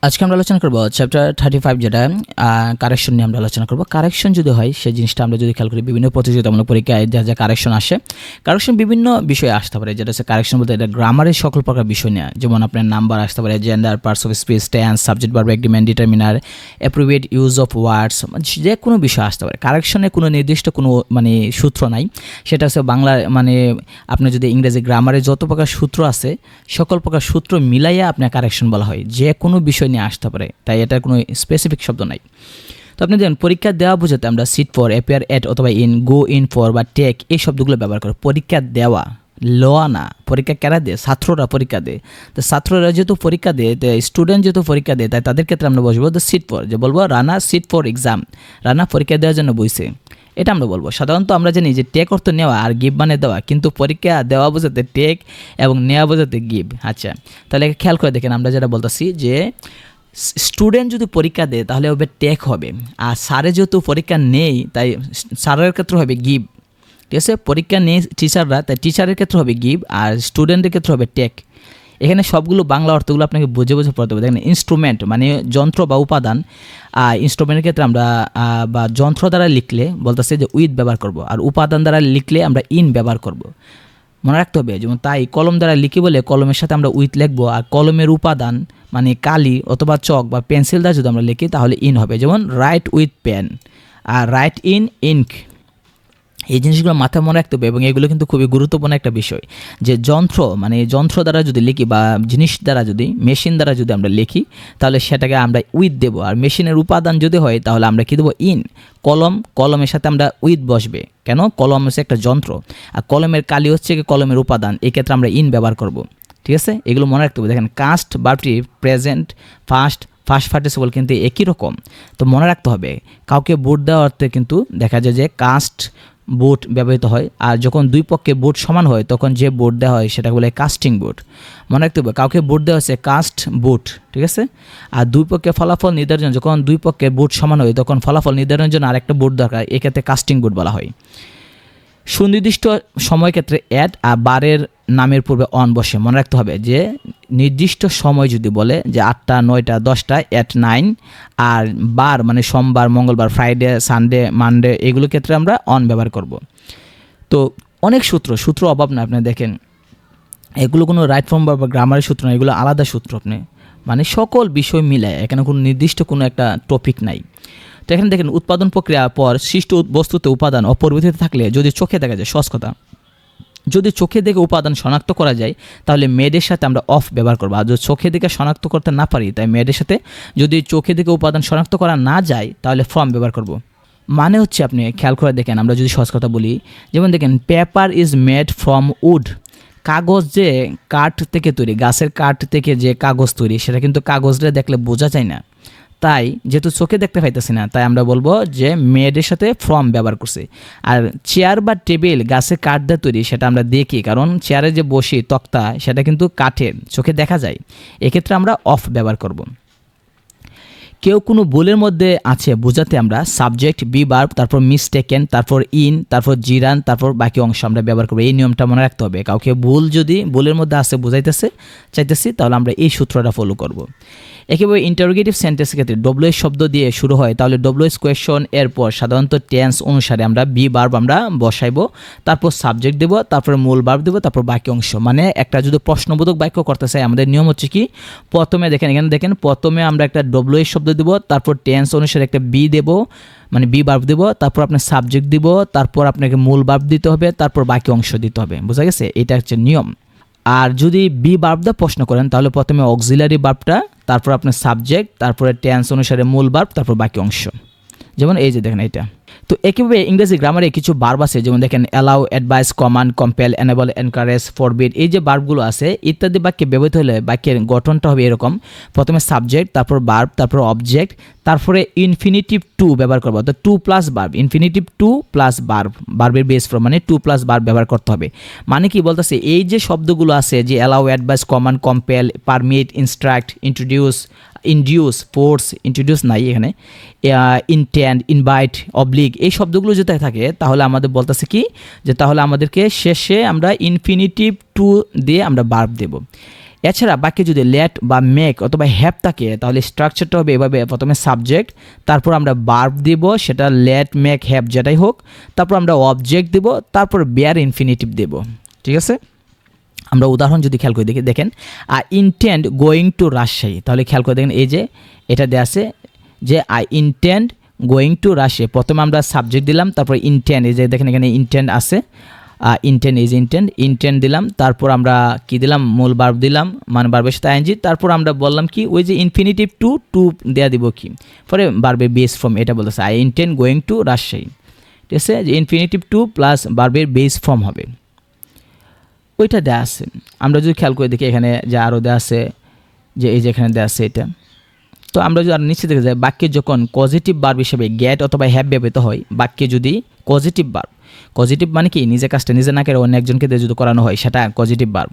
আজকে আমরা আলোচনা করব চ্যাপ্টার 35 যেটা কারেকশন নিয়ে আমরা আলোচনা করব। কারেকশন যদি হয় সেই জিনিসটা আমরা যদি খেয়াল করি বিভিন্ন প্রতিযোগিতামূলক পরীক্ষায় যা যা কারেকশন আসে, কারেকশন বিভিন্ন বিষয়ে আসতে পারে। যেটা হচ্ছে কারেকশন বলতে এটা গ্রামারের সকল প্রকার বিষয় নিয়ে, যেমন আপনার নাম্বার আসতে পারে, gender, parts of speech, tense, subject, verb, agreement, determiner, appropriate use of words, যে কোনো বিষয় আসতে পারে। কারেকশনে কোনো নির্দিষ্ট কোনো সূত্র নাই। সেটা হচ্ছে বাংলা আপনি যদি ইংরেজি গ্রামারে যত প্রকার সূত্র আছে সকল প্রকার সূত্র মিলাইয়া আপনার কারেকশন বলা হয়, যে কোনো বিষয় নিয়ে আসতে পারে, তাই এটার কোনো স্পেসিফিক শব্দ নাই। তো আপনি দেখেন পরীক্ষা দেওয়া বোঝাতে আমরা সিট ফর, অ্যাপিয়ার এট অথবা ইন, গো ইন ফর বা টেক এই শব্দগুলো ব্যবহার করি। পরীক্ষা দেওয়া, লওয়া না। পরীক্ষা কারা দেয়? ছাত্ররা পরীক্ষা দেয়। তো ছাত্ররা যেহেতু পরীক্ষা দেয়, স্টুডেন্ট যেহেতু পরীক্ষা দেয়, তাই তাদের ক্ষেত্রে আমরা বসবো দ্য সিট ফর, যে বলবো Rana sit for exam, Rana পরীক্ষা দেওয়ার জন্য বইছে, এটা আমরা বলবো। সাধারণত আমরা জানি যে টেক অর্থ নেওয়া আর গিভ মানে দেওয়া, কিন্তু পরীক্ষা দেওয়া বোঝাতে টেক এবং নেওয়া বোঝাতে গিভ। আচ্ছা, তাহলে খেয়াল করে দেখেন আমরা যেটা বলতেছি যে স্টুডেন্ট যদি পরীক্ষা দেয় তাহলে হবে টেক হবে, আর স্যারে যেহেতু পরীক্ষা নেই তাই স্যারের ক্ষেত্রে হবে গিভ। ঠিক আছে, পরীক্ষা নেই টিচাররা, তাই টিচারের ক্ষেত্রে হবে গিভ আর স্টুডেন্টের ক্ষেত্রে হবে টেক। এখানে সবগুলো বাংলা অর্থগুলো আপনাকে বুঝে বুঝে পড়তে হবে। দেখেন ইনস্ট্রুমেন্ট মানে যন্ত্র বা উপাদান, ইনস্ট্রুমেন্টের ক্ষেত্রে আমরা বা যন্ত্র দ্বারা লিখলে বলতেছে যে উইথ ব্যবহার করব, আর উপাদান দ্বারা লিখলে আমরা ইন ব্যবহার করব। মনে রাখতে হবে, যেমন তাই কলম দ্বারা লিখি বলে কলমের সাথে আমরা উইথ লিখবো, আর কলমের উপাদান মানে কালি অথবা চক বা পেন্সিল দ্বারা যদি আমরা লিখি তাহলে ইন হবে। যেমন রাইট উইথ পেন আর রাইট ইন ইঙ্ক। এই জিনিসগুলো মাথায় মনে রাখতে হবে, এবং এগুলো কিন্তু খুবই গুরুত্বপূর্ণ একটা বিষয়, যে যন্ত্র যন্ত্র দ্বারা যদি লিখি বা জিনিস দ্বারা যদি মেশিন দ্বারা যদি আমরা লিখি তাহলে সেটাকে আমরা উইথ দেবো, আর মেশিনের উপাদান যদি হয় তাহলে আমরা কী দেবো? ইন। কলমের সাথে আমরা উইথ বসবে, কেন? কলম হচ্ছে একটা যন্ত্র, আর কলমের কালি হচ্ছে কি কলমের উপাদান, এই ক্ষেত্রে আমরা ইন ব্যবহার করব। ঠিক আছে, এগুলো মনে রাখতে হবে। দেখেন কাস্ট ভার্বটি প্রেজেন্ট ফার্স্ট পার্টিসিপল কিন্তু একই রকম, তো মনে রাখতে হবে। কাউকে ভোট দেওয়ার অর্থে কিন্তু দেখা যায় যে কাস্ট ভোট ব্যবহৃত হয়, আর যখন দুই পক্ষে ভোট সমান হয় তখন যে ভোট দেওয়া হয় সেটাকে বলে কাস্টিং ভোট। মনে রাখতে হবে, কাউকে ভোট দেওয়া হচ্ছে কাস্ট ভোট। ঠিক আছে, আর দুই পক্ষে ফলাফল নির্ধারণ, যখন দুই পক্ষে ভোট সমান হয় তখন ফলাফল নির্ধারণের জন্য আরেকটা ভোট দরকার, এক্ষেত্রে কাস্টিং ভোট বলা হয়। সুনির্দিষ্ট সময় ক্ষেত্রে অ্যাট আর বারের নামের পূর্বে অন বসে। মনে রাখতে হবে যে নির্দিষ্ট সময় যদি বলে যে 8টা 9টা 10টা অ্যাট 9, আর বার মানে সোমবার, মঙ্গলবার, ফ্রাইডে, সানডে, মানডে, এগুলোর ক্ষেত্রে আমরা অন ব্যবহার করব। তো অনেক সূত্র অভাব না, আপনি দেখেন এগুলো কোনো রাইট ফর্ম বা গ্রামারের সূত্র না, এগুলো আলাদা সূত্র। আপনি সকল বিষয় মিলায়, এখানে কোনো নির্দিষ্ট কোনো একটা টপিক নাই। তো এখানে দেখেন উৎপাদন প্রক্রিয়ার পর সৃষ্ট বস্তুতে উপাদান অপরিবর্তিত থাকলে যদি চোখে দেখা যায়, সহজ কথা, যদি চোখে দেখে উপাদান শনাক্ত করা যায় তাহলে মেয়েদের সাথে আমরা অফ ব্যবহার করবো, আর যদি চোখে দেখে শনাক্ত করতে না পারি তাই মেয়েদের সাথে, যদি চোখে দেখে উপাদান শনাক্ত করা না যায় তাহলে ফ্রম ব্যবহার করব। মানে হচ্ছে আপনি খেয়াল করে দেখেন, আমরা যদি সহজ কথা বলি, যেমন দেখেন paper is made from would, কাগজ যে কাঠ থেকে তৈরি, গাছের কাঠ থেকে যে কাগজ তৈরি সেটা কিন্তু কাগজটা দেখলে বোঝা যায় না, তাই যেহেতু চোখে দেখতে পাইতেছি না তাই আমরা বলবো যে মেয়েদের সাথে ফ্রম ব্যবহার করছে। আর চেয়ার বা টেবিল গাছের কাঠ দিয়ে তৈরি সেটা আমরা দেখি, কারণ চেয়ারে যে বসি তক্তা সেটা কিন্তু কাঠের, চোখে দেখা যায়, এক্ষেত্রে আমরা অফ ব্যবহার করব। কেউ কোনো ভুলের মধ্যে আছে বোঝাতে আমরা সাবজেক্ট, বি ভার্ব, তারপর মিসটেকেন, তারপর ইন, তারপর জিরান, তারপর বাকি অংশ আমরা ব্যবহার করবো। এই নিয়মটা মনে রাখতে হবে। কাউকে যদি ভুলের মধ্যে আছে চাইতেছি তাহলে আমরা এই সূত্রটা ফলো করব। একেবারে ইন্টারোগেটিভ সেন্টেন্সের ক্ষেত্রে ডব্লিউএস শব্দ দিয়ে শুরু হয়, তাহলে ডব্লিউএস কোয়েশ্চন এরপর সাধারণত টেন্স অনুসারে আমরা বি ভার্ব আমরা বসাইবো, তারপর সাবজেক্ট দেবো, তারপর মূল ভার্ব দেবো, তারপর বাকি অংশ। একটা যদি প্রশ্নবোধক বাক্য করতে চাই আমাদের নিয়ম হচ্ছে কি, প্রথমে দেখেন প্রথমে আমরা একটা ডব্লিউএস শব্দ দেবো, তারপর টেন্স অনুসারে একটা বি দেবো বি ভার্ব দেবো, তারপর আপনার সাবজেক্ট দিব, তারপর আপনাকে মূল ভার্ব দিতে হবে, তারপর বাকি অংশ দিতে হবে। বোঝা গেছে? এটা হচ্ছে নিয়ম। আর যদি বি ভার্ব দিয়ে প্রশ্ন করেন তাহলে প্রথমে অক্সিলারি ভার্বটা, তারপর আপনার সাবজেক্ট, তারপরে টেন্স অনুসারে মূল ভার্ব, তারপর বাকি অংশ। যেমন এই যে দেখেন এটা। তো একইভাবে ইংরেজি গ্রামারে কিছু ভার্ব আছে, যেমন দেখেন allow, advice, command, compel, enable, encourage, forbid, এই যে ভার্বগুলো আছে ইত্যাদি বাক্যে ব্যবহৃত হলে বাক্যের গঠনটা হবে এরকম, প্রথমে সাবজেক্ট, তারপর ভার্ব, তারপর অবজেক্ট, তারপরে ইনফিনিটিভ টু ব্যবহার করবো, অর্থাৎ 2+ ভার্ব, ইনফিনিটিভ 2+ ভার্ব, ভার্বের বেস ফর্ম 2+ ভার্ব ব্যবহার করতে হবে। কি বলতেছে, এই যে শব্দগুলো আছে যে allow, advice, command, compel, permit, instruct, induce, force, introduce নাই এখানে, ইনটেন্ড, ইনভাইট, অবলিগ, এই শব্দগুলো যদি থাকে তাহলে আমাদের বলতেছে কি, যে তাহলে আমাদেরকে শেষে আমরা ইনফিনিটিভ টু দিয়ে আমরা ভার্ব দেব। এছাড়া বাক্যে যদি লেট বা মেক অথবা হ্যাভ থাকে তাহলে স্ট্রাকচারটা হবে এভাবে, প্রথমে সাবজেক্ট, তারপর আমরা ভার্ব দিব, সেটা লেট মেক হ্যাভ যেটাই হোক, তারপর আমরা অবজেক্ট দিব, তারপর বেয়ার ইনফিনিটিভ দেব। ঠিক আছে, আমরা উদাহরণ যদি খেয়াল করে দেখেন I intend going to Rajshahi, তাহলে খেয়াল করে দেখেন এই যে এটা দেওয়া আছে যে I intend going to Rajshahi, প্রথমে আমরা সাবজেক্ট দিলাম, তারপর ইন্টেন্ড, এই যে দেখেন এখানে ইন্টেন্ড আছে, ইন্টেন্ড এই যে ইন্টেন্ড দিলাম, তারপর আমরা কি দিলাম, মূল ভার্ব দিলাম, মানে ভার্বের সাথে আইএনজি, তারপর আমরা বললাম কি ওই যে ইনফিনিটিভ টু দেওয়া দিব কি পরে ভার্বের বেস ফর্ম, এটা বলতেছে I intend going to Rajshahi. ঠিক আছে, যে ইনফিনিটিভ টু প্লাস ভার্বের বেস ফর্ম হবে, ওইটা দেওয়া আছে। আমরা যদি খেয়াল করে দেখি এখানে যা আরও দেওয়া আছে, যে এই যে এখানে দেওয়া আছে এটা। তো আমরা যদি আর নিচে দেখে যাই, বাক্যে যখন পজিটিভ ভার্ব হিসেবে গেট অথবা হ্যাভ ব্যবহৃত হয়, বাক্যে যদি পজিটিভ ভার্ব, পজিটিভ মানে কি নিজে কাজটা নিজে না করে অন্য একজনকে দিয়ে যদি করানো হয় সেটা পজিটিভ ভার্ব,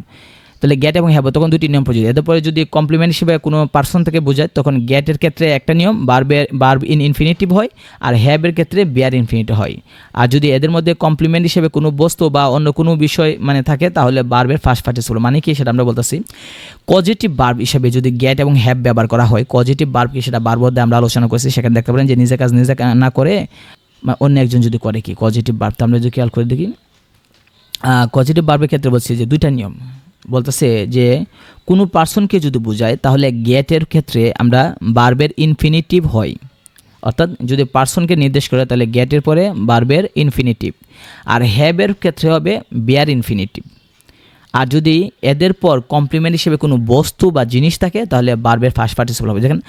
তাহলে গেট এবং হ্যাভ তখন দুটি নিয়ম প্রযোজ্য। এদের পরে যদি কমপ্লিমেন্ট হিসেবে কোনো পার্সন থেকে বোঝায় তখন গেটের ক্ষেত্রে একটা নিয়ম, ভার্ব ইন ইনফিনিটিভ হয়, আর হ্যাভের ক্ষেত্রে বিয়ার ইনফিনিটিভ হয়। আর যদি এদের মধ্যে কমপ্লিমেন্ট হিসেবে কোনো বস্তু বা অন্য কোনো বিষয় মানে থাকে তাহলে ভার্বের ফার্স্ট পার্টিসিপল, মানে কি সেটা আমরা বলতেছি। পজিটিভ ভার্ব হিসেবে যদি গেট এবং হ্যাভ ব্যবহার করা হয়, পজিটিভ ভার্ব কি সেটা ভার্ব দিয়ে আমরা আলোচনা করছি, সেখানে দেখতে পারেন যে নিজে কাজ নিজে না করে অন্য একজন যদি করে কি পজিটিভ ভার্ব। তো আমরা যদি খেয়াল করে দেখি পজিটিভ ভার্বের ক্ষেত্রে বলছি যে দুইটা নিয়ম, বলতেছে যে কোনো পার্সনকে যদি বোঝায় তাহলে গেটের ক্ষেত্রে আমরা ভার্বের ইনফিনিটিভ হয়, অর্থাৎ যদি পার্সনকে নির্দেশ করে তাহলে গেটের পরে ভার্বের ইনফিনিটিভ, আর হ্যাভের ক্ষেত্রে হবে বিয়ার ইনফিনিটিভ। আর যদি এদের পর কমপ্লিমেন্ট হিসেবে কোনো বস্তু বা জিনিস থাকে তাহলে ভার্বের ফার্স্ট পার্টিসিপল হবে। দেখেন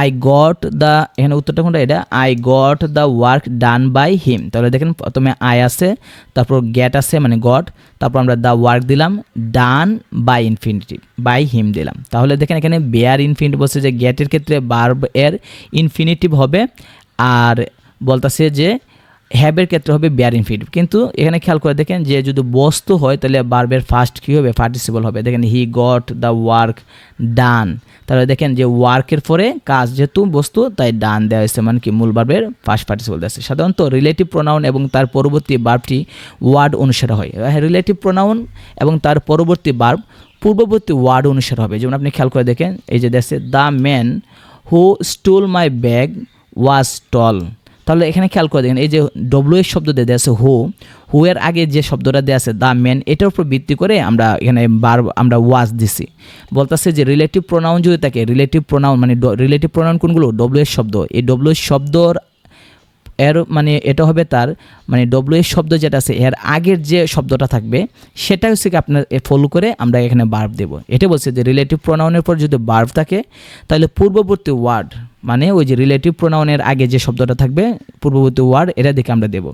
আই গট দ্য, এখানে উত্তরটা কোনটা, এটা I got the work done by him, তাহলে দেখেন প্রথমে আই আছে, তারপর গেট আছে মানে গট, তারপর আমরা দ্য ওয়ার্ক দিলাম, done by infinitive by him দিলাম, তাহলে দেখেন এখানে বেয়ার ইনফিনিটিভ বলছে যে গেটের ক্ষেত্রে ভার্ব এর ইনফিনিটিভ হবে, আর বলতেছে যে হ্যাভের ক্ষেত্রে হবে বেয়ার ইনফিনিটিভ। কিন্তু এখানে খেয়াল করে দেখেন যে যদি বস্তু হয় তাহলে ভার্বের ফার্স্ট কী হবে, পার্টিসিপল হবে। দেখেন হি গট দ্য ওয়ার্ক ডান, তাহলে দেখেন যে ওয়ার্কের পরে কাজ যেহেতু বস্তু তাই ডান দেওয়া হয়েছে, মানে কি মূল ভার্বের ফার্স্ট পার্টিসিপল দেওয়া আছে। সাধারণত রিলেটিভ প্রোনাউন এবং তার পরবর্তী ভার্বটি ওয়ার্ড অনুসারে হয়। রিলেটিভ প্রোনাউন এবং তার পরবর্তী ভার্ব পূর্ববর্তী ওয়ার্ড অনুসারে হবে। যেমন আপনি খেয়াল করে দেখেন এই যে দেখছে the man who stole my bag was tall, তাহলে এখানে খেয়াল করে দেখেন এই যে ডব্লিউ এর শব্দ দিয়ে দেওয়া আছে হু এর আগে যে শব্দটা দেওয়া আছে দ্য ম্যান, এটার উপর ভিত্তি করে আমরা এখানে ভার্ব আমরা ওয়াজ দিছি। বলতেছে যে রিলেটিভ প্রোনাউন যদি থাকে, রিলেটিভ প্রোনাউন মানে রিলেটিভ প্রোনাউন কোনগুলো, ডব্লিউ এর শব্দ, এই ডব্লিউ এর শব্দর এর মানে এটা হবে তার মানে ডব্লিউ এর শব্দ যেটা আছে এর আগের যে শব্দটা থাকবে সেটা হচ্ছে কি আপনার ফলো করে আমরা এখানে ভার্ব দেব। এটা বলছে যে রিলেটিভ প্রোনাউনের পর যদি ভার্ব থাকে তাহলে পূর্ববর্তী ওয়ার্ড মানে ওই যে রিলেটিভ প্রোনাউনের আগে যে শব্দটা থাকবে পূর্ববর্তী ওয়ার্ড এটা দেখে আমরা দেব।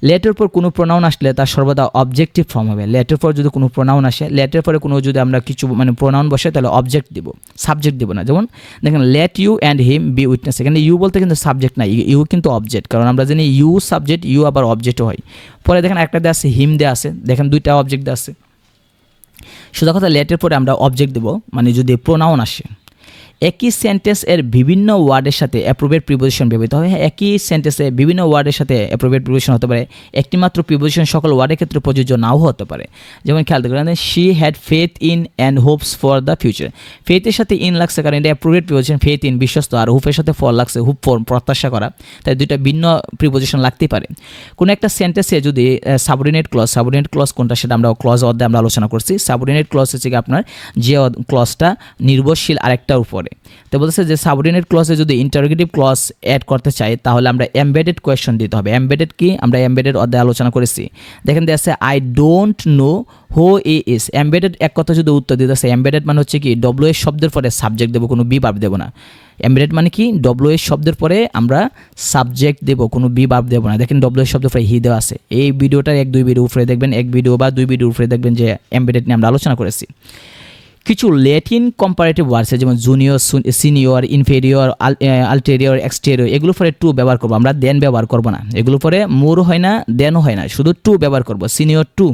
লেটের পর কোনো প্রোনাউন আসলে তার সর্বদা অবজেক্টিভ ফর্ম হবে। লেটের পর যদি কোনো প্রোনাউন আসে, লেটের পরে কোনো যদি আমরা কিছু মানে প্রোনাউন বসে তাহলে অবজেক্ট দিব, সাবজেক্ট দিব না। যেমন দেখেন let you and him be witness, এখানে ইউ বলতে কিন্তু সাবজেক্ট না, ইউ কিন্তু অবজেক্ট, কারণ আমরা জানি ইউ সাবজেক্ট, ইউ আবার অবজেক্টও হয়। পরে দেখেন একটা দেওয়া আছে হিম দেওয়া আছে, দেখেন দুইটা অবজেক্ট দেওয়া আছে। সোজা কথা লেটের পরে আমরা অবজেক্ট দেব মানে যদি প্রোনাউন আসে। একই সেন্টেন্স এর বিভিন্ন ওয়ার্ডের সাথে অ্যাপ্রোপ্রিয়েট প্রিপোজিশন ব্যবহৃত হয়। একই সেন্টেন্সে বিভিন্ন ওয়ার্ডের সাথে অ্যাপ্রোপ্রিয়েট প্রিপোজিশন হতে পারে, একটি মাত্র প্রিপোজিশন সকল ওয়ার্ডের ক্ষেত্রে প্রযোজ্য নাও হতে পারে। যেমন খেয়াল করেন she had faith in and hopes for the future, ফেথের সাথে ইন লাগছে কারণ এটা অ্যাপ্রোপ্রিয়েট প্রিপোজিশন, ফেথ ইন বিশ্বস্ত, আর হোপের সাথে ফর লাগছে হুপ ফর প্রত্যাশা করা, তাই দুইটা ভিন্ন প্রিপোজিশন লাগতেই পারে। কোনো একটা সেন্টেন্সে যদি সাবঅর্ডিনেট ক্লজ কোনটা সেটা আমরা ক্লজ অধ্যায়ে আমরা আলোচনা করছি। সাবঅর্ডিনেট ক্লজ হচ্ছে কি আপনার যে ক্লজটা নির্ভরশীল আরেকটার উপরে। তো বলতেছে যে সাবঅর্ডিনেট ক্লজে যদি ইন্টারোগেটিভ ক্লজ অ্যাড করতে চাই তাহলে আমরা এমবেডেড কোয়েশ্চন দিতে হবে। এমবেডেড কি আমরা এমবেডেড অধ্যায়ে আলোচনা করেছি। দেখেন দেওয়া আছে I don't know who E is, embedded এক কথা যদি উত্তর দিতে আছে, এমবেডেড মানে হচ্ছে কি ডব্লিউ এর শব্দের পরে সাবজেক্ট দেবো, কোনো বি ভার্ব দেবো না। এমবেডেড মানে কি ডব্লিউ এর শব্দের পরে আমরা সাবজেক্ট দেবো, কোনো বি ভার্ব দেবো না। দেখেন ডব্লিউ এর শব্দের পরে হি দেওয়া আছে। এই ভিডিওটার এক দুই ভিডিও উপরে দেখবেন, এক ভিডিও বা দুই ভিডিও উপরে দেখবেন যে এমবেডেড নিয়ে আমরা আলোচনা করেছি। কিছু ল্যাটিন কম্পারেটিভ ওয়ার্ডস যেমন জুনিয়র, সিনিয়র, ইনফেরিয়র, আলটেরিয়র, এক্সটেরিয়র, এগুলো পরে টু ব্যবহার করবো আমরা, দেন ব্যবহার করবো না। এগুলো পরে মোর হয় না, দেনও হয় না, শুধু টু ব্যবহার করবো, সিনিয়র টু।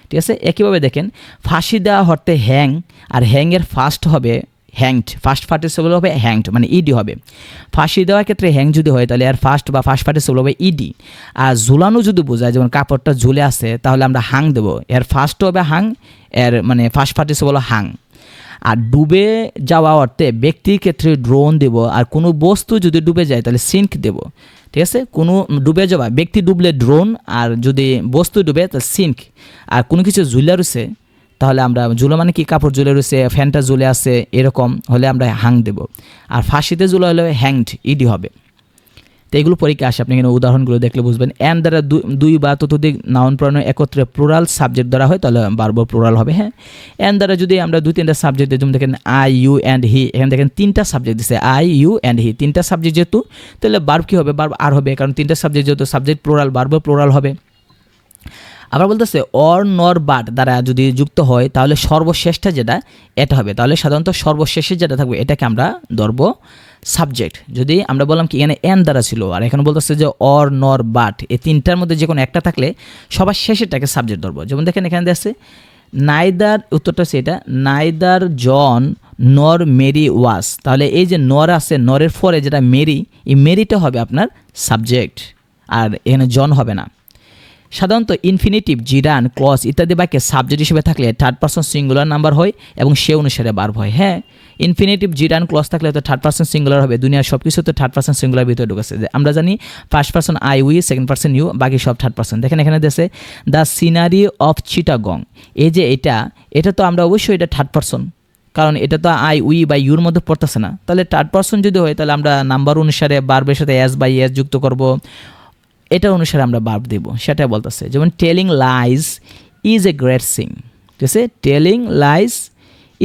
ঠিক আছে, একইভাবে দেখেন ফাঁসি দেওয়া হতে হ্যাং, আর হ্যাংয়ের ফার্স্ট হবে হ্যাংড, ফার্স্ট পার্টিসিপল হবে হ্যাংড মানে ইডি হবে। ফাঁসি দেওয়ার ক্ষেত্রে হ্যাং যদি হয় তাহলে এর ফার্স্ট বা ফার্স্ট পার্টিসিপল হবে ইডি। আর ঝুলানো যদি বোঝায় যেমন কাপড়টা ঝুলে আছে তাহলে আমরা হাং দেবো, এর ফার্স্ট হবে হাং, এর মানে ফার্স্ট পার্টিসিপল হাং। আর ডুবে যাওয়া অর্থে ব্যক্তির ক্ষেত্রে ড্রোন দেব, আর কোনো বস্তু যদি ডুবে যায় তাহলে সিঙ্ক দেব। ঠিক আছে, কোনো ডুবে যাওয়া, ব্যক্তি ডুবলে ড্রোন, আর যদি বস্তু ডুবে তাহলে সিঙ্ক। আর কোনো কিছু ঝুলে রয়েছে তাহলে আমরা, ঝুলো মানে কি, কাপড় ঝুলে রয়েছে, ফ্যানটা ঝুলে আছে, এরকম হলে আমরা হাং দেব। আর ফাঁসিতে ঝুলে হলে হ্যাংড, ইডি হবে। তো এগুলো পরীক্ষা আসে, আপনি এখানে উদাহরণগুলো দেখলে বুঝবেন। অ্যান্ড দ্বারা দুই বা ততোধিক নাউন প্রণয় একত্রে প্লুরাল সাবজেক্ট ধরা হয় তাহলে ভার্ব প্লুরাল হবে। হ্যাঁ, অ্যান্ড দ্বারা যদি আমরা 2-3টা সাবজেক্ট দিই, যেমন দেখেন আই, ইউ অ্যান্ড হি, এখানে দেখেন 3টা সাবজেক্ট দিচ্ছে, আই, ইউ অ্যান্ড হি, 3টা সাবজেক্ট যেহেতু, তাহলে ভার্ব কী হবে, ভার্ব আর হবে, কারণ 3টা সাবজেক্ট যেহেতু, সাবজেক্ট প্লুরাল, ভার্ব প্লুরাল হবে। আবার বলতেছে অর, নর, বাট দ্বারা যদি যুক্ত হয় তাহলে সর্বশেষটা যেটা এটা হবে, তাহলে সাধারণত সর্বশেষে যেটা থাকবে এটাকে আমরা ধরবো সাবজেক্ট। যদি আমরা বললাম কি এখানে এন দ্বারা ছিল, আর এখানে বলতেছে যে অর, নর, বাট, এই 3টার মধ্যে যে কোনো একটা থাকলে সবার শেষেরটাকে সাবজেক্ট ধরবো। যেমন দেখেন এখানে আছে নাইদার, উত্তরটা হচ্ছে এটা, নাইদার জন নর মেরি ওয়াস, তাহলে এই যে নর আছে, নরের পরে যেটা মেরি, এই মেরিটা হবে আপনার সাবজেক্ট, আর এখানে জন হবে না। সাধারণত ইনফিনিটিভ, জিরান, ক্লজ ইত্যাদি বাক্যে সাবজেক্ট হিসেবে থাকলে থার্ড পারসন সিঙ্গুলার নাম্বার হয় এবং সে অনুসারে ভার্ব হয়। হ্যাঁ, ইনফিনিটিভ, জিরান, ক্লজ থাকলে তো থার্ড পারসন সিঙ্গুলার হবে। দুনিয়ার সব কিছু তো থার্ড পারসন সিঙ্গুলার ভিতরে ঢুকেছে। আমরা জানি first person I, we, second person you, বাকি সব থার্ড পারসন। দেখেন এখানে দেশে দ্য সিনারি অফ চিটাগং, এই যে এটা তো আমরা অবশ্যই এটা থার্ড পারসন, কারণ এটা তো আই, উই বা ইউর মধ্যে পড়তেছে না। তাহলে থার্ড পারসন যদি হয় তাহলে আমরা নাম্বার অনুসারে ভার্বের সাথে এস বাই এস যুক্ত করব, এটা অনুসারে আমরা ভার্ব দেব, সেটা বলতেছে। যেমন telling lies is a great Singh, ঠিক আছে, telling lies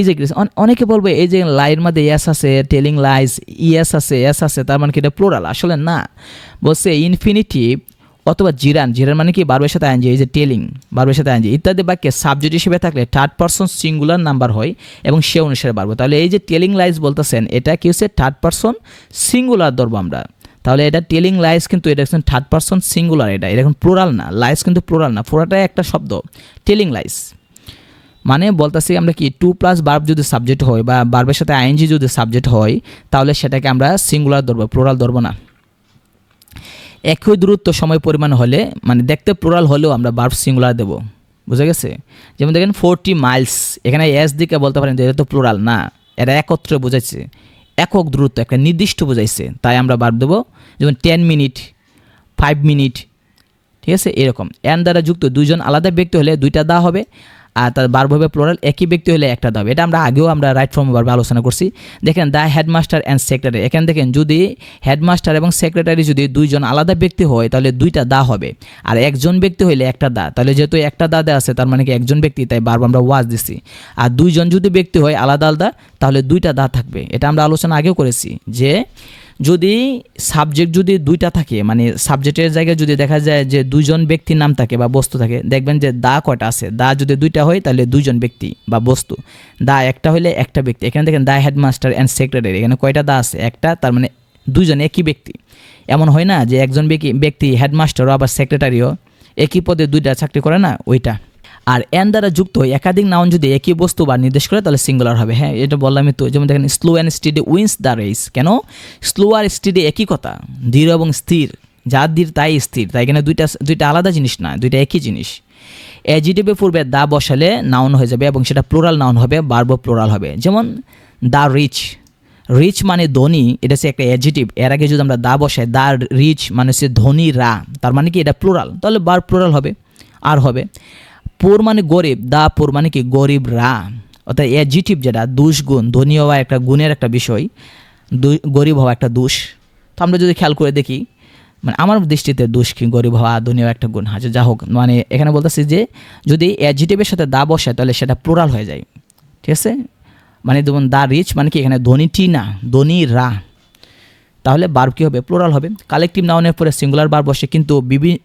is a great. অনেকে বলবে এই যে লাইয়ের মধ্যে এস আছে, টেলিং লাইজ ইএস আছে, এস আছে, তার মানে কি এটা প্লুরাল? আসলে না, বলছে ইনফিনিটিভ অথবা জিরান, জিরান মানে কি ভার্বের সাথে আইএনজি, এই যে টেলিং ভার্বের সাথে আইএনজি ইত্যাদি বাক্যে সাবজেক্ট হিসেবে থাকলে থার্ড পারসন সিঙ্গুলার নাম্বার হয় এবং সে অনুসারে ভার্ব। তাহলে এই যে টেলিং লাইজ বলতেছেন এটা কি হচ্ছে থার্ড পারসন সিঙ্গুলার ধরবো আমরা। তাহলে এটা টেলিং লাইস কিন্তু এটা থার্ড পারসন সিঙ্গুলার, এটা এখন প্লুরাল না, লাইস কিন্তু প্লুরাল না, পুরোটাই একটা শব্দ টেলিং লাইস। মানে বলতেছি আমরা কি 2+ ভার্ব যদি সাবজেক্ট হয় বা ভার্বের সাথে আইএনজি যদি সাবজেক্ট হয় তাহলে সেটাকে আমরা সিঙ্গুলার ধরবো, প্লুরাল ধরবো না। একই দূরত্ব সময় পরিমাণ হলে, মানে দেখতে প্লুরাল হলেও আমরা ভার্ব সিঙ্গুলার দেবো, বুঝা গেছে? যেমন দেখেন 40 মাইলস, এখানে এস দিকে বলতে পারেন যে এটা তো প্লুরাল না, এটা একত্রে বোঝাচ্ছে, একক দূরত্ব একটা নির্দিষ্ট বোঝাইছে, তাই আমরা ভার্ব দেবো। যেমন 10 মিনিট, 5 মিনিট, ঠিক আছে, এরকম। এন দ্বারা যুক্ত দুইজন আলাদা ব্যক্তি হলে দুইটা দা হবে, আর তার ভার্ব হবে প্লুরাল। একই ব্যক্তি হলে একটা দা হবে। এটা আমরা আগেও আমরা রাইট ফর্ম ভার্বে আলোচনা করছি। দেখেন দ্য হেডমাস্টার অ্যান্ড সেক্রেটারি, এখানে দেখেন যদি হেডমাস্টার এবং সেক্রেটারি যদি দুইজন আলাদা ব্যক্তি হয় তাহলে দুইটা দা হবে, আর একজন ব্যক্তি হইলে একটা দা। তাহলে যেহেতু একটা দা দেওয়া আছে তার মানে কি একজন ব্যক্তি, তাই ভার্ব আমরা ওয়াজ দিছি। আর দুইজন যদি ব্যক্তি হয় আলাদা আলাদা তাহলে দুইটা দা থাকবে। এটা আমরা আলোচনা আগেও করেছি যে যদি সাবজেক্ট যদি দুইটা থাকে, মানে সাবজেক্টের জায়গায় যদি দেখা যায় যে দুইজন ব্যক্তির নাম থাকে বা বস্তু থাকে, দেখবেন যে দা কয়টা আছে, দা যদি দুইটা হয় তাহলে দুইজন ব্যক্তি বা বস্তু, দা একটা হলে একটা ব্যক্তি। এখানে দেখেন দা হেডমাস্টার অ্যান্ড সেক্রেটারি, এখানে কয়টা দা আছে? একটা, তার মানে দুইজন একই ব্যক্তি। এমন হয় না যে একজন ব্যক্তি হেডমাস্টারও আবার সেক্রেটারিও একই পদে দুইটা চাকরি করে না, ওইটা। আর এন দ্বারা যুক্ত হয়ে একাধিক নাউন যদি একই বস্তু বা নির্দেশ করে তাহলে সিঙ্গুলার হবে। হ্যাঁ, এটা বললামই তো। যেমন দেখেন slow and steady wins the race, কেন স্লো আর স্টিডি একই কথা, ধীর এবং স্থির, যা ধীর তাই স্থির, তাই এখানে দুইটা আলাদা জিনিস না, দুইটা একই জিনিস। অ্যাডজেক্টিভের পূর্বে দা বসালে নাউন হয়ে যাবে এবং সেটা প্লুরাল নাউন হবে, ভার্ব প্লুরাল হবে। যেমন দ্য রিচ, রিচ মানে ধনী, এটা হচ্ছে একটা অ্যাডজেক্টিভ। এর আগে যদি আমরা দা বসাই, দ্য রিচ মানে হচ্ছে ধনী রা, তার মানে কি এটা প্লুরাল, তাহলে ভার্ব প্লুরাল হবে, আর হবে। পোর মানে গরিব, দা পোর মানে কি গরিব রা, অর্থাৎ অ্যাডজেক্টিভ যেটা দোষ গুণ, ধনী হওয়া একটা গুণের একটা বিষয়, গরিব হওয়া একটা দোষ। তো আমরা যদি খেয়াল করে দেখি, মানে আমার দৃষ্টিতে দোষ কি গরিব হওয়া, ধনী হওয়া একটা গুণ। আচ্ছা যা হোক, মানে এখানে বলতেছি যে যদি অ্যাডজেক্টিভের সাথে দা বসায় তাহলে সেটা প্লুরাল হয়ে যায়, ঠিক আছে। মানে যেমন দা রিচ মানে কি এখানে ধনীটি না, ধনী রা, তাহলে ভার্ব কী হবে? প্লুরাল হবে। কালেকটিভ নাউনের পরে সিঙ্গুলার ভার্ব বসে, কিন্তু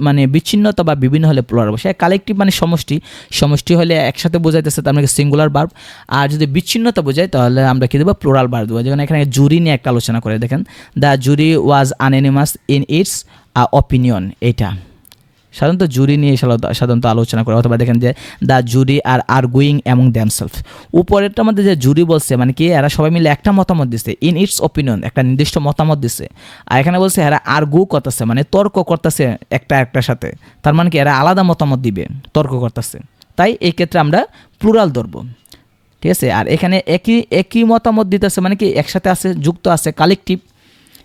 মানে বিচ্ছিন্নতা বা বিভিন্ন হলে প্লুরাল বসে। কালেকটিভ মানে সমষ্টি, সমষ্টি হলে একসাথে বোঝাইতেছে তার মানে সিঙ্গুলার ভার্ব, আর যদি বিচ্ছিন্নতা বোঝায় তাহলে আমরা কী দেবো? প্লুরাল ভার্ব দেবো। যেমন এখানে জুরি নিয়ে একটা আলোচনা করে দেখেন, the jury was আনএনিমাস in it's opinion, এইটা সাধারণত জুরি নিয়ে সাধারণত আলোচনা করে। অথবা দেখেন যে the jury are arguing among themselves, উপরেরটার মধ্যে যে জুরি বলছে মানে কি এরা সবাই মিলে একটা মতামত দিচ্ছে, ইন ইটস অপিনিয়ন একটা নির্দিষ্ট মতামত দিচ্ছে। আর এখানে বলছে এরা আর্গু করতেছে, মানে তর্ক করতেছে একটার সাথে, তার মানে কি এরা আলাদা মতামত দিবে, তর্ক করতেছে। তাই এই ক্ষেত্রে আমরা প্লুরাল ধরবো, ঠিক আছে। আর এখানে একই মতামত দিতেছে, মানে কি একসাথে আছে, যুক্ত আছে, কালেকটিভ,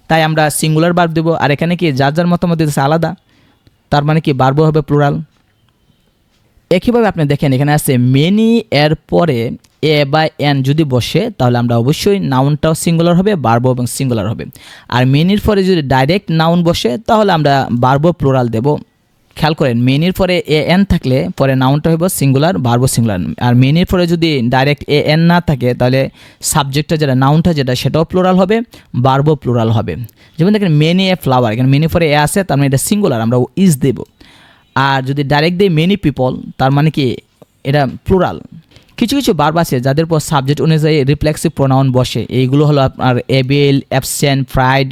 তাই আমরা সিঙ্গুলার ভার্ব দেবো। আর এখানে কি যার যার মতামত দিতেছে আলাদা, তার মানে কি ভার্ব হবে প্লুরাল। একইভাবে আপনি দেখেন এখানে আছে মেনি এর পরে এ বা এন যদি বসে তাহলে আমরা অবশ্যই নাউনটাও সিঙ্গুলার হবে, ভার্ব এবং সিঙ্গুলার হবে। আর মেনির পরে যদি ডাইরেক্ট নাউন বসে তাহলে আমরা ভার্ব প্লুরাল দেব। খেয়াল করেন, মেনির পরে এ এন থাকলে পরে নাউনটা হইব সিঙ্গুলার, ভার্ব সিঙ্গুলার। আর মেনির পরে যদি ডাইরেক্ট এ এন না থাকে তাহলে সাবজেক্টটা যেটা, নাউনটা যেটা, সেটাও প্লুরাল হবে, ভার্ব প্লুরাল হবে। যেমন দেখেন মেনি এ ফ্লাওয়ার, এখানে মেনি পরে এ আছে, তার মানে এটা সিঙ্গুলার, আমরা ইজ দেব। আর যদি ডাইরেক্ট দেই মেনি পিপল, তার মানে কি এটা প্লুরাল। কিছু কিছু ভার্ব আছে যাদের পর সাবজেক্ট অনুযায়ী রিফ্লেক্সিভ প্রোনাউন বসে, এইগুলো হলো আপনার able, absent, pride,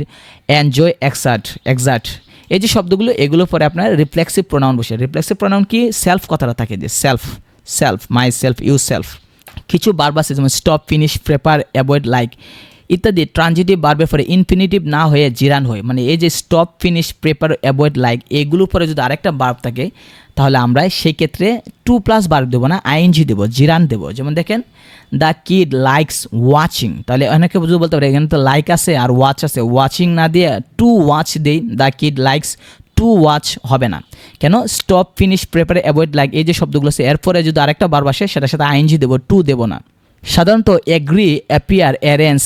enjoy, exact. এই যে শব্দগুলো, এগুলো পরে আপনার রিফ্লেক্সিভ প্রোনাউন বসে। রিফ্লেক্সিভ প্রোনাউন কি? সেলফ কথাটা থাকে, যে self, myself, you self. কিছু ভার্ব আছে যেমন stop, finish, prepare, avoid, like ইত্যাদি ট্রানজিটিভ ভার্বের পরে ইনফিনিটিভ না হয়ে জিরান হয়। মানে এই যে stop, finish, prepare, avoid, like, এগুলোর পরে যদি আরেকটা ভার্ব থাকে তাহলে আমরা সেই ক্ষেত্রে 2+ ভার্ব দেবো না, আইএনজি দেবো, জিরান দেবো। যেমন দেখেন দ্য কিড লাইকস ওয়াচিং, তাহলে অনেকে বুঝতে বলতে পারে এখানে তো লাইক আছে আর ওয়াচ আছে, ওয়াচিং না দিয়ে টু ওয়াচ দেই, the kid likes to watch হবে না। কেন? Stop, finish, prepare, avoid, like এই যে শব্দগুলো আছে এরপরে যদি আরেকটা ভার্ব আসে সেটার সাথে আইএনজি দেবো, টু দেবো না। সাধারণত agree, appear, arrange,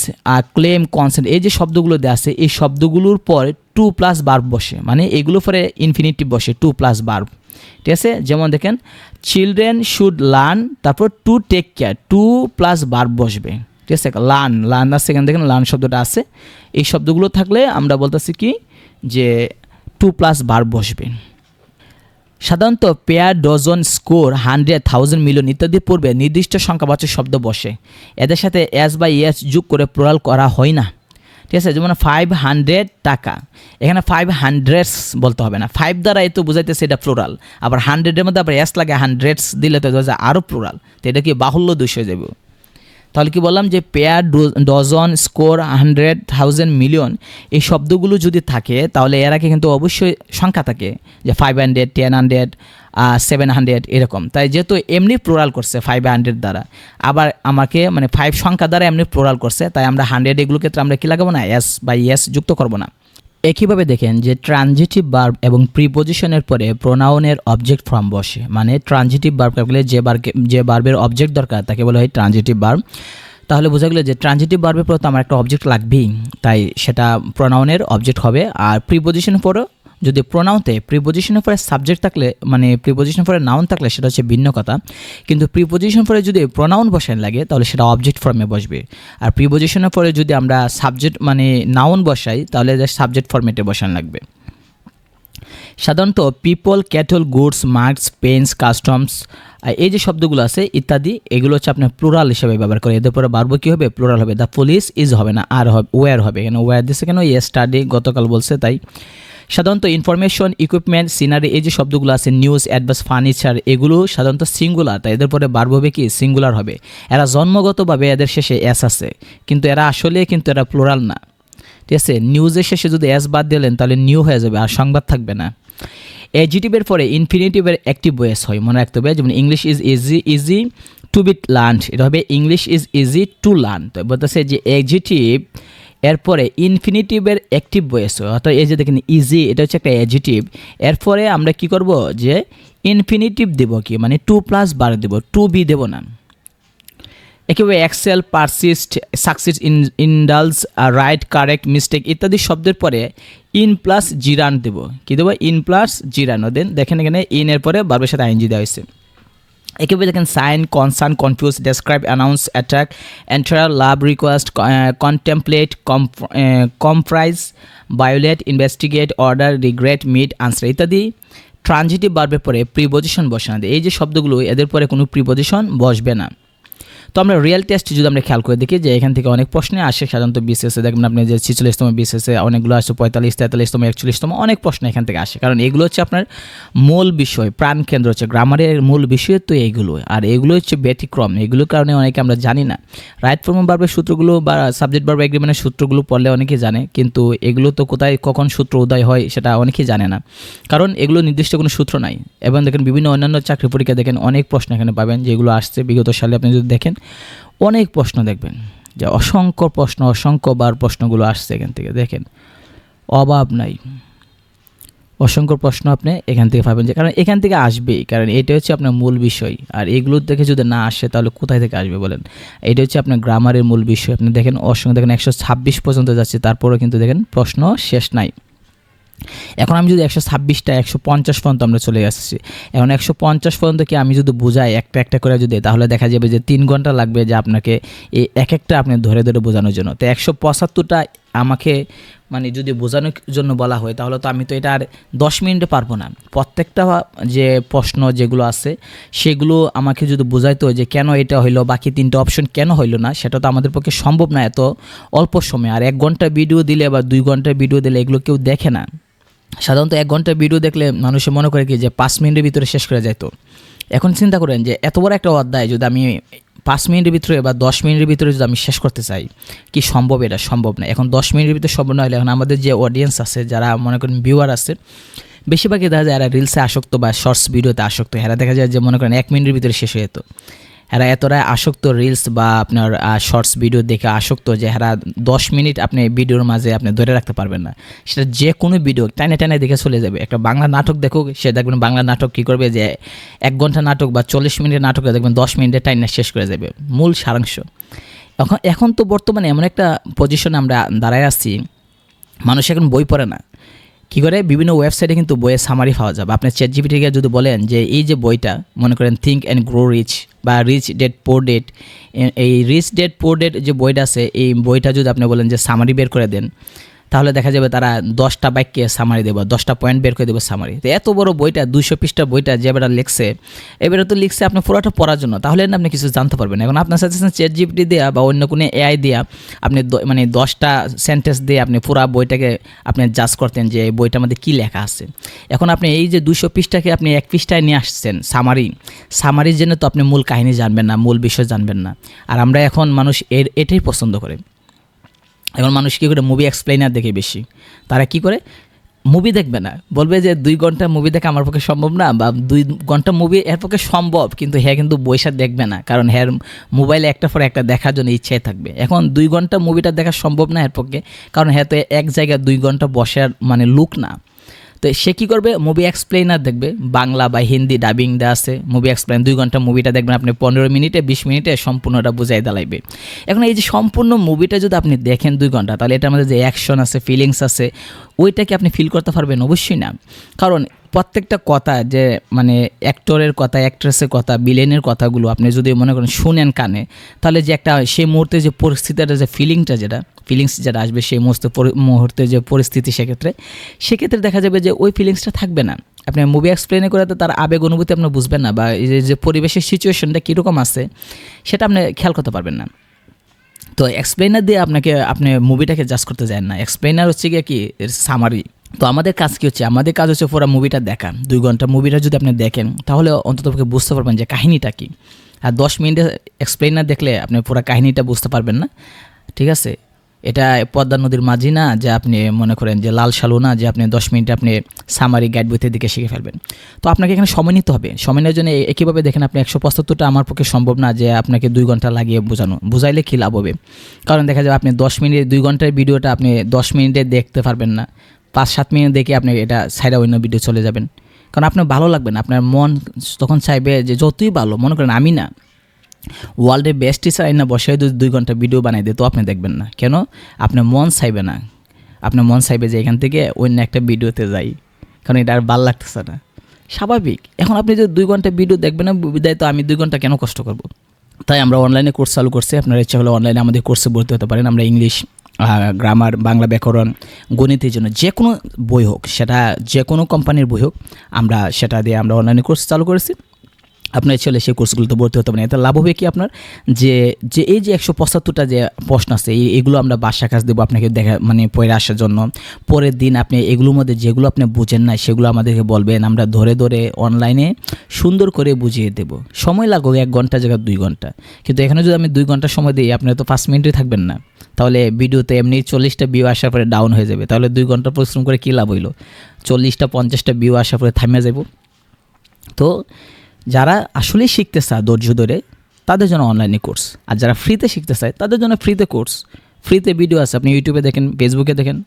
claim, consent এই যে শব্দগুলো দেওয়া আছে এই শব্দগুলোর পর 2+ ভার্ব বসে, মানে এগুলোর পরে ইনফিনিটিভ বসে, 2+ ভার্ব। ঠিক আছে। যেমন দেখেন চিলড্রেন শুড লার্ন, তারপর টু টেক কেয়ার, 2+ ভার্ব বসবে। ঠিক আছে। লার্ন আছে, এখানে দেখেন লার্ন শব্দটা আছে। এই শব্দগুলো থাকলে আমরা বলতেছি কি যে 2+ ভার্ব বসবে। সাধারণত পেয়ার, ডজন, স্কোর, 100, 1000, মিলিয়ন ইত্যাদি পূর্বে নির্দিষ্ট সংখ্যাবাচক শব্দ বসে, এদের সাথে এস বা ইএস যোগ করে প্লুরাল করা হয় না। ঠিক আছে। যেমন 500 টাকা, এখানে 500s বলতে হবে না, 5 দ্বারা এই তো বুঝাইতেছে এটা প্লুরাল। আবার 100-এর মধ্যে আবার এস লাগে, 100s দিলে তো আরও প্লুরাল, তো এটা কি বাহুল্য দোষ হয়ে যাবে। তাহলে কি বললাম যে পেয়ার, ডজন, স্কোর, 100, 1000, মিলিয়ন এই শব্দগুলো যদি থাকে তাহলে এর আগে কিন্তু অবশ্যই সংখ্যা থাকে, যে 500, 1000, 700 এরকম। তাই যেহেতু এমনি প্লুরাল করছে 500 দ্বারা, আবার আমাকে মানে 5 সংখ্যা দ্বারা এমনি প্লুরাল করছে, তাই আমরা 100 এগুলোর ক্ষেত্রে আমরা কি লাগাবো না, এস বা ইএস যুক্ত করবো না। একইভাবে দেখেন যে ট্রানজিটিভ ভার্ব এবং প্রিপোজিশনের পরে প্রোনাউনের অবজেক্ট ফর্ম বসে, মানে ট্রানজিটিভ ভার্ব বলে যে ভার্বের অবজেক্ট দরকার তাকে বলা হয় ট্রানজিটিভ ভার্ব। তাহলে বোঝা গেল যে ট্রানজিটিভ ভার্বের পরে তো আমার একটা অবজেক্ট লাগবেই, তাই সেটা প্রোনাউনের অবজেক্ট হবে। আর প্রিপোজিশনের পরেও যদি প্রোনাউনতে প্রিপোজিশনের পরে সাবজেক্ট থাকলে, মানে প্রিপোজিশনের পরে নাউন থাকলে সেটা হচ্ছে ভিন্ন কথা, কিন্তু প্রিপোজিশন পরে যদি প্রোনাউন বসান লাগে তাহলে সেটা অবজেক্ট ফর্মে বসবে। আর প্রিপোজিশনের পরে যদি আমরা সাবজেক্ট মানে নাউন বসাই তাহলে সাবজেক্ট ফর্মেটে বসান লাগবে। সাধারণত people, cattle, goods, marks, pence, customs এই যে শব্দগুলো আছে ইত্যাদি এগুলো হচ্ছে আপনার প্লুরাল হিসেবে ব্যবহার করে, এদের পরে ভার্ব কি হবে, প্লুরাল হবে। দ্য পুলিশ ইজ হবে না, আর হবে ওয়্যার হবে। এখানে ওয়্যার দিচ্ছে কেন, স্টাডি গতকাল বলছে তাই। সাধারণত ইনফরমেশন, ইকুইপমেন্ট, সিনারি এই যে শব্দগুলো আছে, নিউজ, অ্যাডভান্স, ফার্নিচার এগুলো সাধারণত সিঙ্গুলার, তাই এদের পরে ভার্ব হবে কি, সিঙ্গুলার হবে। এরা জন্মগতভাবে এদের শেষে এস আছে, কিন্তু এরা আসলে কিন্তু এরা প্লুরাল না। ঠিক আছে। নিউজের শেষে যদি এস বাদ দিলেন তাহলে নিউ হয়ে যাবে, আর সংবাদ থাকবে না। অ্যাডজেক্টিভের পরে ইনফিনিটিভের অ্যাক্টিভ ভয়েস হয়, মনে রাখতে হবে। যেমন English is easy to be learned, এটা হবে English is easy to learn. তো বলতেছে যে অ্যাডজেক্টিভ এরপরে ইনফিনিটিভের অ্যাক্টিভ ভয়েস হয়, অর্থাৎ এই যে দেখেন ইজি এটা হচ্ছে একটা অ্যাডজেক্টিভ, এরপরে আমরা কি করব যে ইনফিনিটিভ দেব কি, মানে 2+ ভার্ব দেব, টু বি দেব না। একেবারে excel, persist, succeed, indulge, right, correct, mistake ইত্যাদি শব্দের পরে ইন প্লাস জিরান দেব। কী দেবো, ইন প্লাস জিরান। দেন দেখেন এখানে ইন এর পরে ভার্বের সাথে আইএনজি দেওয়া হয়েছে। একেবারে দেখেন sign, concern, confuse, describe, announce, attack, enter, love, request, contemplate, comprise, violate, investigate, order, regret, meet, answer ইত্যাদি ট্রানজিটিভ ভার্বের পরে প্রিপোজিশন বসে না। এই যে শব্দগুলো এদের পরে কোনো প্রিপোজিশন বসবে না। তো আমরা রিয়েল টেস্ট যদি আমরা খেয়াল করে দেখি যে এখান থেকে অনেক প্রশ্ন আসে, সাধারণত বিসিএসে দেখবেন আপনি যে 46তম বিসিএসে অনেকগুলো আসে, 45, 43তম, 41তম অনেক প্রশ্ন এখান থেকে আসে, কারণ এগুলো হচ্ছে আপনার মূল বিষয়, প্রাণকেন্দ্র হচ্ছে গ্রামারের মূল বিষয়, তো এইগুলো আর এগুলো হচ্ছে ব্যতিক্রম, এগুলোর কারণে অনেকে আমরা জানি না। রাইট ফর্ম ভার্বের সূত্রগুলো বা সাবজেক্ট ভার্ব এগ্রিমেন্টের সূত্রগুলো পড়লে অনেকেই জানে, কিন্তু এগুলো তো কোথায় কখন সূত্র উদয় হয় সেটা অনেকেই জানে না, কারণ এগুলো নির্দিষ্ট কোনো সূত্র নাই। এবং দেখেন বিভিন্ন অন্যান্য চাকরি পরীক্ষা দেখেন অনেক প্রশ্ন এখানে পাবেন যেগুলো আসছে বিগত সালে, আপনি যদি দেখেন অনেক প্রশ্ন দেখবেন যে অসংখ্য প্রশ্ন, অসংখ্যবার প্রশ্নগুলো আসছে এখান থেকে, দেখেন অভাব নাই, অসংখ্য প্রশ্ন আপনি এখান থেকে পাবেন, যে কারণ এখান থেকে আসবেই, কারণ এটা হচ্ছে আপনার মূল বিষয়। আর এগুলোর থেকে যদি না আসে তাহলে কোথায় থেকে আসবে বলেন? এটা হচ্ছে আপনার গ্রামারের মূল বিষয়। আপনি দেখেন অসংখ্য, দেখেন 126 পর্যন্ত যাচ্ছে, তারপরেও কিন্তু দেখেন প্রশ্ন শেষ নাই। এখন আমি যদি 126টা 150 পর্যন্ত আমরা চলে আসছি, এখন 150 পর্যন্ত কি আমি যদি বুঝাই একটা একটা করে যদি, তাহলে দেখা যাবে যে 3 ঘন্টা লাগবে যে আপনাকে এই এক একটা আপনি ধরে ধরে বোঝানোর জন্য। তো 175টা আমাকে মানে যদি বোঝানোর জন্য বলা হয়, তাহলে তো আমি তো এটা আর 10 মিনিটে পারবো না। প্রত্যেকটা যে প্রশ্ন যেগুলো আছে সেগুলো আমাকে যদি বোঝাইতো যে কেন এটা হইলো, বাকি 3টা অপশন কেন হইলো না, সেটা তো আমাদের পক্ষে সম্ভব না এত অল্প সময়। আর 1 ঘন্টা ভিডিও দিলে বা 2 ঘন্টা ভিডিও দিলে এগুলো কেউ দেখে না। সাধারণত 1 ঘন্টা ভিডিও দেখলে মানুষে মনে করে কি যে 5 মিনিটের ভিতরে শেষ করে যাইতো। এখন চিন্তা করেন যে এত বড় একটা অধ্যায় যদি আমি 5 মিনিটের ভিতরে বা 10 মিনিটের ভিতরে যদি আমি শেষ করতে চাই, কি সম্ভব? এটা সম্ভব না। এখন 10 মিনিটের ভিতরে সম্ভব না হলে এখন আমাদের যে অডিয়েন্স আছে, যারা মনে করেন ভিউয়ার আছে, বেশিরভাগই দেখা যায় এরা রিলসে আসক্ত বা শর্টস ভিডিওতে আসক্ত। এরা দেখা যায় যে মনে করেন 1 মিনিটের ভিতরে শেষ হয়ে যেত। এরা এতটা আসক্ত রিলস বা আপনার শর্টস ভিডিও দেখে আসক্ত যে এরা 10 মিনিট আপনি ভিডিওর মাঝে আপনি ধরে রাখতে পারবেন না। সেটা যে কোনো ভিডিও টানে টানে দেখে চলে যাবে। একটা বাংলা নাটক দেখুক, সে দেখবেন বাংলা নাটক কী করবে যে 1 ঘন্টা নাটক বা 40 মিনিটের নাটক দেখবেন 10 মিনিটে টাইনে শেষ করে যাবে মূল সারাংশ। এখন তো বর্তমানে এমন একটা পজিশনে আমরা দাঁড়ায় আসছি, মানুষ এখন বই পড়ে না। কী করে? বিভিন্ন ওয়েবসাইটে কিন্তু বইয়ের সামারি পাওয়া যাবে। আপনি চ্যাটজিপিটিকে যদি বলেন যে এই যে বইটা মনে করেন থিঙ্ক অ্যান্ড গ্রো রিচ বা রিচ ড্যাড পুয়ার ড্যাড, এই রিচ ড্যাড পুয়ার ড্যাড যে বইটা আছে, এই বইটা যদি আপনি বলেন যে সামারি বের করে দেন, তাহলে দেখা যাবে তারা 10টা বাক্যে সামারি দেবো, 10টা পয়েন্ট বের করে দেবো সামারি। তো এত বড় বইটা 200 পৃষ্ঠার বইটা যে এবারে লিখছে, এবারে তো লিখছে আপনি পুরোটা পড়ার জন্য, তাহলে আপনি কিছু জানতে পারবেন। এখন আপনার সাথে চ্যাটজিপিটি দেওয়া বা অন্য কোনো এআই দেওয়া আপনি মানে 10টা সেন্টেন্স দিয়ে আপনি পুরো বইটাকে আপনি জাজ করতেন যে এই বইটার মধ্যে কী লেখা আছে। এখন আপনি এই যে 200 পৃষ্ঠাকে আপনি 1 পৃষ্ঠায় নিয়ে আসছেন সামারির জন্য, তো আপনি মূল কাহিনী জানবেন না, মূল বিষয় জানবেন না। আর আমরা এখন মানুষ এটাই পছন্দ করে। এখন মানুষ কী করে? মুভি এক্সপ্লেইনার দেখে বেশি। তারা কি করে? মুভি দেখবে না, বলবে যে 2 ঘন্টা মুভি দেখা আমার পক্ষে সম্ভব না, বা 2 ঘন্টা মুভি এর পক্ষে সম্ভব, কিন্তু হ্যাঁ কিন্তু বইসা দেখবে না, কারণ হ্যাঁ মোবাইলে একটা পর একটা দেখার জন্য ইচ্ছাই থাকবে। এখন 2 ঘন্টা মুভিটা দেখা সম্ভব না এর পক্ষে, কারণ হ্যাঁ তো এক জায়গায় 2 ঘন্টা বসার মানে লুক না। তো সে কী করবে? মুভি এক্সপ্লেইনার দেখবে, বাংলা বা হিন্দি ডাবিং দেওয়া আছে, মুভি এক্সপ্লেইন 2 ঘন্টা মুভিটা দেখবেন আপনি 15 মিনিটে 20 মিনিটে সম্পূর্ণটা বুঝাই দাঁড়াইবে। এখন এই যে সম্পূর্ণ মুভিটা যদি আপনি দেখেন 2 ঘন্টা, তাহলে এটার মধ্যে যে অ্যাকশন আছে, ফিলিংস আছে, ওইটাকে আপনি ফিল করতে পারবেন? অবশ্যই না। কারণ প্রত্যেকটা কথা যে মানে অ্যাক্টরের কথা, অ্যাক্ট্রেসের কথা, বিলেনের কথাগুলো আপনি যদি মনে করেন শুনেন কানে, তাহলে যে একটা সেই মুহূর্তে যে পরিস্থিতিটা, যে ফিলিংস যেটা আসবে সেই মুহূর্তে যে পরিস্থিতি, সেক্ষেত্রে দেখা যাবে যে ওই ফিলিংসটা থাকবে না। আপনি মুভি এক্সপ্লেনে করাতে তার আবেগ অনুভূতি আপনি বুঝবেন না, বা এই যে পরিবেশের সিচুয়েশনটা কীরকম আছে সেটা আপনি খেয়াল করতে পারবেন না। তো এক্সপ্লেনার দিয়ে আপনি মুভিটাকে জাজ করতে যান না। এক্সপ্লেনার হচ্ছে গিয়ে কি সামারি। তো আমাদের কাজ কী হচ্ছে? আমাদের কাজ হচ্ছে পুরো মুভিটা দেখা। 2 ঘন্টা মুভিটা যদি আপনি দেখেন, তাহলে অন্তত বুঝতে পারবেন যে কাহিনীটা কী। আর 10 মিনিটে এক্সপ্লেনার দেখলে আপনি পুরো কাহিনীটা বুঝতে পারবেন না। ঠিক আছে? এটা পদ্মা নদীর মাঝি না যে আপনি মনে করেন যে লাল সালু না যে আপনি 10 মিনিটে আপনি সামারি গাইড বইতে দিকে শিখে ফেলবেন। তো আপনাকে এখানে সময় নিতে হবে। সময় নেওয়ার জন্য একইভাবে দেখেন আপনি 175টা আমার পক্ষে সম্ভব না যে আপনাকে 2 ঘন্টা লাগিয়ে বুঝাইলে কী লাভ হবে? কারণ দেখা যাবে আপনি 10 মিনিট 2 ঘন্টার ভিডিওটা আপনি 10 মিনিটে দেখতে পারবেন না, 5-7 মিনিট দেখে আপনি এটা সাইডে অন্য ভিডিও চলে যাবেন। কারণ আপনার ভালো লাগবে না, আপনার মন তখন চাইবে যে যতই ভালো মনে করেন আমি না ওয়ার্ল্ডের বেস্ট টিচার আইনা বসে 2 ঘন্টা ভিডিও বানাই দিয়ে, তো আপনি দেখবেন না কেন? আপনার মন চাইবে না, আপনার মন চাইবে যে এখান থেকে অন্য একটা ভিডিওতে যাই, কারণ এটা আর ভালো লাগতেছে না। স্বাভাবিক। এখন আপনি যদি 2 ঘন্টা ভিডিও দেখবেন না, বিদায় তো আমি 2 ঘন্টা কেন কষ্ট করব? তাই আমরা অনলাইনে কোর্স চালু করছি। আপনার ইচ্ছা হলে অনলাইনে আমাদের কোর্সে ভর্তি হতে পারেন। আমরা ইংলিশ, গ্রামার, বাংলা ব্যাকরণ, গণিতের জন্য যে কোনো বই হোক, সেটা যে কোনো কোম্পানির বই হোক, আমরা সেটা দিয়ে আমরা অনলাইনে কোর্স চালু করেছি। আপনার ছেলে সেই কোর্সগুলোতে ভর্তি হতে পারেন। এতে লাভ হবে কি আপনার, যে এই যে 175টা যে প্রশ্ন আছে, এগুলো আমরা বাসা কাজ দেবো আপনাকে দেখা মানে পড়ে আসার জন্য। পরের দিন আপনি এগুলোর মধ্যে যেগুলো আপনি বুঝেন না সেগুলো আমাদেরকে বলবেন, আমরা ধরে ধরে অনলাইনে সুন্দর করে বুঝিয়ে দেবো। সময় লাগবে 1 ঘন্টা জায়গায় 2 ঘন্টা, কিন্তু এখানে যদি আমি 2 ঘন্টা সময় দিই, আপনি তো 5 মিনিটে থাকবেন না। তাহলে ভিডিওতে এমনি 40টা ভিউ আসার পরে ডাউন হয়ে যাবে। তাহলে 2 ঘন্টা পরিশ্রম করে কী লাভ হইলো? 40টা 50টা ভিউ আসার পরে থামিয়ে যাব। তো যারা আসলেই শিখতে চায় ধৈর্য ধরে, তাদের জন্য অনলাইনে কোর্স। আর যারা ফ্রিতে শিখতে চায় তাদের জন্য ফ্রিতে কোর্স, ফ্রিতে ভিডিও আছে, আপনি ইউটিউবে দেখেন, ফেসবুকে দেখেন।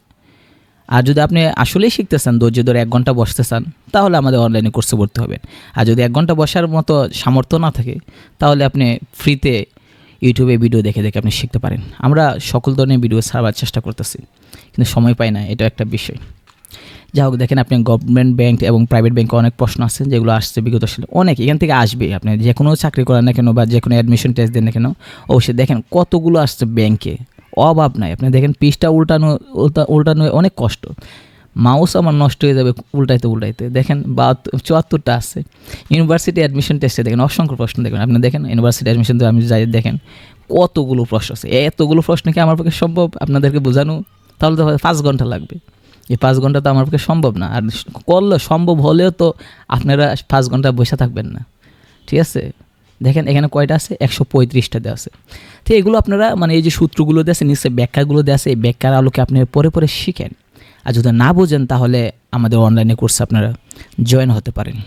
আর যদি আপনি আসলেই শিখতে চান, ধৈর্য ধরে 1 ঘন্টা বসতে চান, তাহলে আমাদের অনলাইনে কোর্সে ভর্তি হবেন। আর যদি 1 ঘন্টা বসার মতো সামর্থ্য না থাকে, তাহলে আপনি ফ্রিতে ইউটিউবে ভিডিও দেখে দেখে আপনি শিখতে পারেন। আমরা সকল ধরনের ভিডিও ছাড়বার চেষ্টা করতেছি, কিন্তু সময় পাই না, এটা একটা বিষয়। যাই হোক, দেখেন আপনি গভর্নমেন্ট ব্যাংক এবং প্রাইভেট ব্যাংকে অনেক প্রশ্ন আছে যেগুলো আসছে বিগত সালে, অনেক এখান থেকে আসবে। আপনি যে কোনো চাকরি করেন না কেন বা যে কোনো অ্যাডমিশন টেস্ট দেন না কেন, অবশ্যই দেখেন কতগুলো আসছে ব্যাংকে, অভাব নাই। আপনি দেখেন পৃষ্ঠা উল্টানো অনেক কষ্ট, মাউস আমার নষ্ট হয়ে যাবে উল্টাইতে। দেখেন 74টা আছে। ইউনিভার্সিটি অ্যাডমিশন টেস্টে দেখেন অসংখ্য প্রশ্ন, দেখবেন আপনি দেখেন ইউনিভার্সিটি অ্যাডমিশন আমি যাই দেখেন কতগুলো প্রশ্ন আছে। এতগুলো প্রশ্ন কি আমার পক্ষে সম্ভব আপনাদেরকে বোঝানো? তাহলে তো 5 ঘন্টা লাগবে। এই 5 ঘন্টা তো আমার পক্ষে সম্ভব না। আর করলে সম্ভব হলেও তো আপনারা 5 ঘন্টা বসে থাকবেন না, ঠিক আছে? দেখেন এখানে কয়টা আছে, 135টা দেওয়া আছে। তো এগুলো আপনারা মানে এই যে সূত্রগুলো দেওয়া আছে, নিশ্চয়ই ব্যাখ্যাগুলো দেওয়া আছে, এই ব্যাখ্যার আলোকে আপনি পরে শিখেন। আর যদি না বোঝেন তাহলে আমাদের অনলাইনে কোর্সে আপনারা জয়েন হতে পারেন।